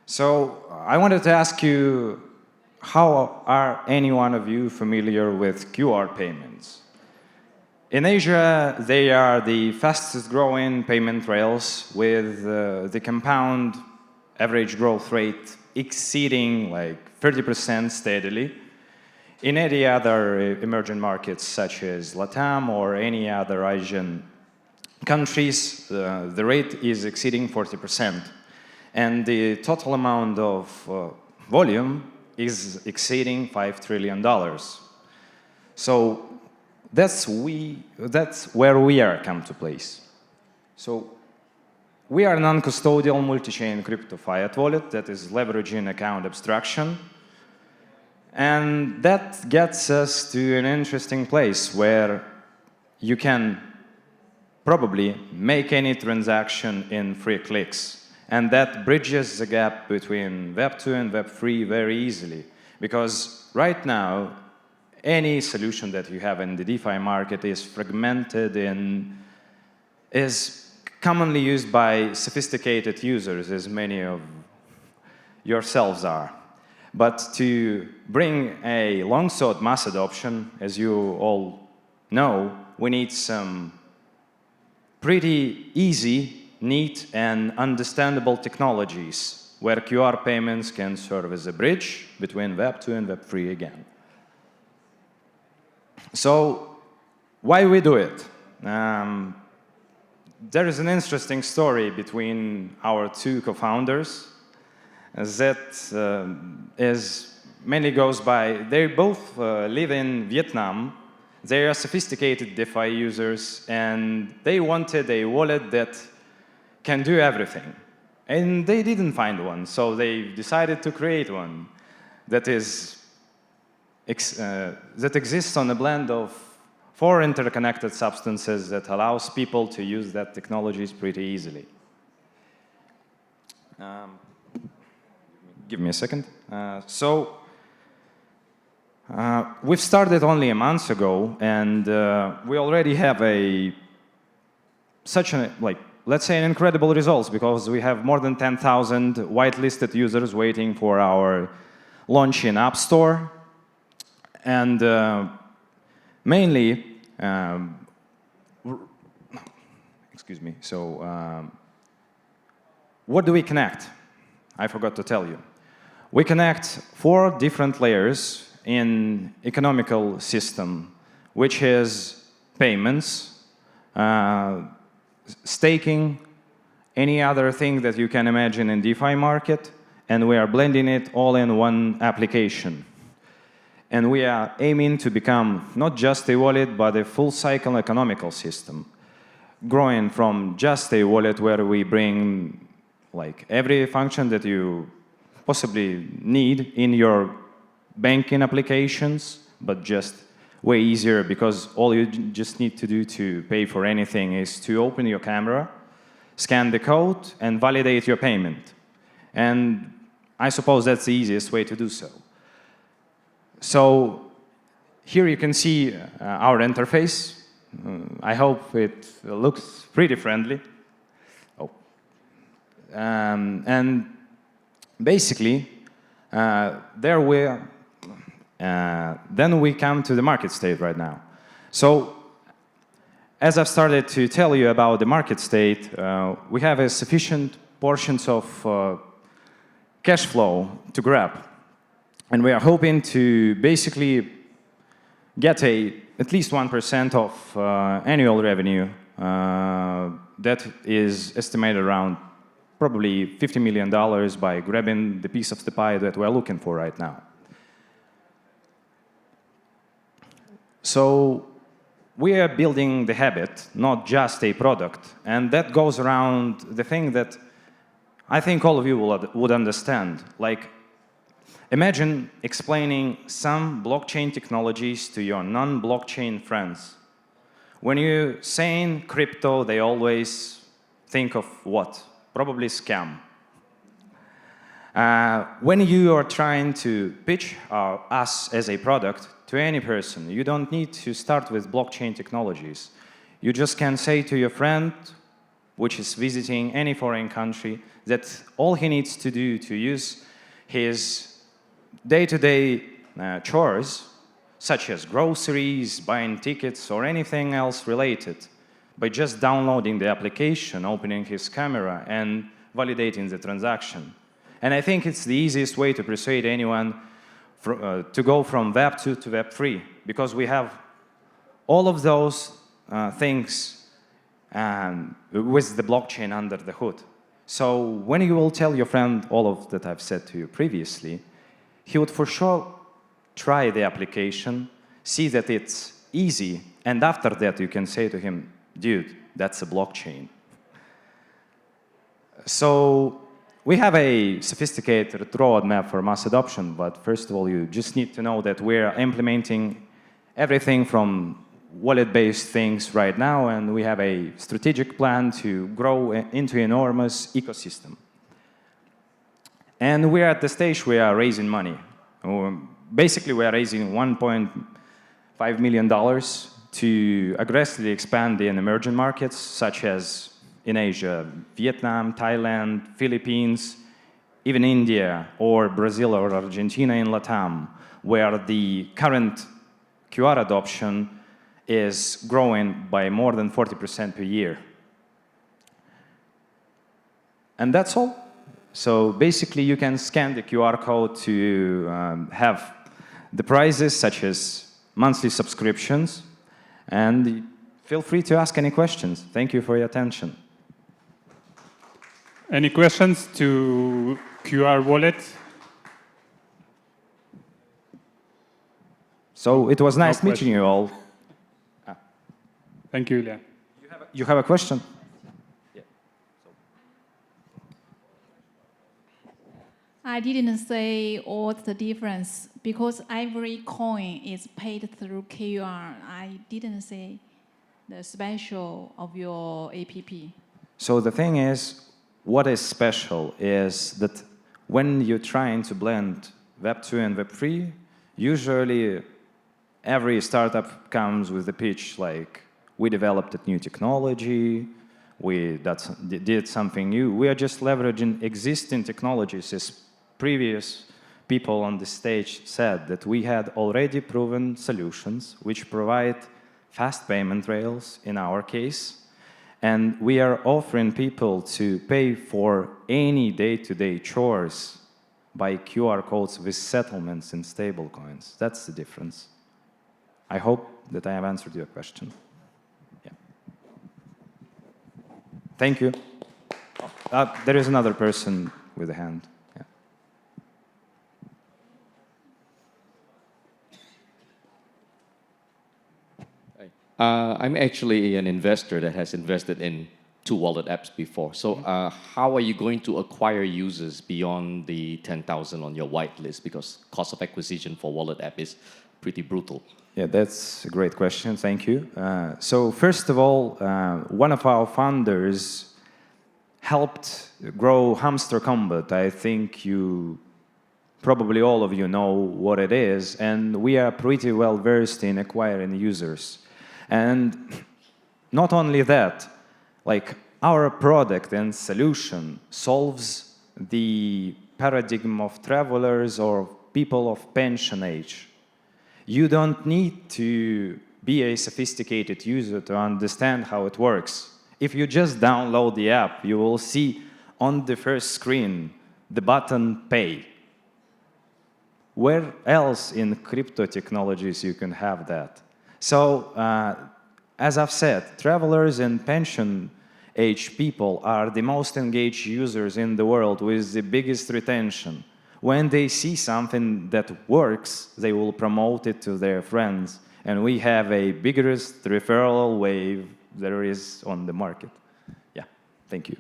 So I wanted to ask you, how are any one of you familiar with QR payments? In Asia, they are the fastest growing payment rails with the compound average growth rate exceeding like 30% steadily. In any other emerging markets such as Latam or any other Asian countries, the rate is exceeding 40%. And the total amount of volume is exceeding $5 trillion. So that's where we are come to place. So we are a non-custodial multi-chain crypto fiat wallet that is leveraging account abstraction. And that gets us to an interesting place where you can probably make any transaction in 3 clicks. And that bridges the gap between Web 2 and Web 3 very easily. Because right now, any solution that you have in the DeFi market is fragmented and is commonly used by sophisticated users, as many of yourselves are. But to bring a long-sought mass adoption, as you all know, we need some pretty easy, neat, and understandable technologies where QR payments can serve as a bridge between Web 2 and Web 3 again. So why we do it? There is an interesting story between our 2 co-founders that mainly goes by, they both live in Vietnam. They are sophisticated DeFi users, and they wanted a wallet that can do everything. And they didn't find one, so they decided to create one that exists on a blend of 4 interconnected substances that allows people to use that technologies pretty easily. Give me a second. We've started only a month ago, and we already have let's say, an incredible results, because we have more than 10,000 whitelisted users waiting for our launch in App Store. And mainly, excuse me, so what do we connect? I forgot to tell you. We connect 4 different layers in economical system, which is payments, staking, any other thing that you can imagine in DeFi market, and we are blending it all in one application. And we are aiming to become not just a wallet, but a full-cycle economical system, growing from just a wallet where we bring like every function that you possibly need in your banking applications, but just way easier, because all you just need to do to pay for anything is to open your camera, scan the code, and validate your payment. And I suppose that's the easiest way to do so. So here you can see our interface. I hope it looks pretty friendly. Oh. And basically, then we come to the market state right now. So as I've started to tell you about the market state, we have a sufficient portions of cash flow to grab. And we are hoping to basically get at least 1% of annual revenue that is estimated around probably $50 million by grabbing the piece of the pie that we're looking for right now. So we are building the habit, not just a product. And that goes around the thing that I think all of you would understand. Like, imagine explaining some blockchain technologies to your non-blockchain friends. When you're saying crypto, they always think of what? Probably scam. When you are trying to pitch us as a product to any person, you don't need to start with blockchain technologies. You just can say to your friend, which is visiting any foreign country, that all he needs to do to use his day-to-day chores, such as groceries, buying tickets, or anything else related, by just downloading the application, opening his camera, and validating the transaction. And I think it's the easiest way to persuade anyone to go from Web 2 to Web 3, because we have all of those things with the blockchain under the hood. So when you will tell your friend all of that I've said to you previously, he would for sure try the application, see that it's easy, and after that you can say to him, dude, that's a blockchain. So we have a sophisticated roadmap for mass adoption, but first of all, you just need to know that we're implementing everything from wallet-based things right now, and we have a strategic plan to grow into an enormous ecosystem. And we're at the stage we are raising money. Basically, we are raising $1.5 million to aggressively expand in emerging markets, such as in Asia, Vietnam, Thailand, Philippines, even India, or Brazil or Argentina in LATAM, where the current QR adoption is growing by more than 40% per year. And that's all. So basically, you can scan the QR code to have the prices, such as monthly subscriptions, and feel free to ask any questions. Thank you for your attention. Any questions to QR Wallet? So it was nice meeting you all. Thank you, Ilya. You have a question? Yeah. I didn't say what's the difference because every coin is paid through QR. I didn't say the special of your app. So the thing is, what is special is that when you're trying to blend Web 2 and Web 3, usually every startup comes with a pitch like, we developed a new technology, we did something new. We are just leveraging existing technologies, as previous people on the stage said, that we had already proven solutions which provide fast payment rails in our case. And we are offering people to pay for any day-to-day chores by QR codes with settlements in stablecoins. That's the difference. I hope that I have answered your question. Yeah. Thank you. There is another person with a hand. I'm actually an investor that has invested in 2 wallet apps before. So how are you going to acquire users beyond the 10,000 on your whitelist? Because cost of acquisition for wallet app is pretty brutal. Yeah, that's a great question. Thank you. So first of all, one of our founders helped grow Hamster Combat. I think probably all of you know what it is. And we are pretty well versed in acquiring users. And not only that, like our product and solution solves the paradigm of travelers or people of pension age. You don't need to be a sophisticated user to understand how it works. If you just download the app, you will see on the first screen the button Pay. Where else in crypto technologies you can have that? So, as I've said, travelers and pension-age people are the most engaged users in the world with the biggest retention. When they see something that works, they will promote it to their friends. And we have a biggest referral wave there is on the market. Yeah, thank you.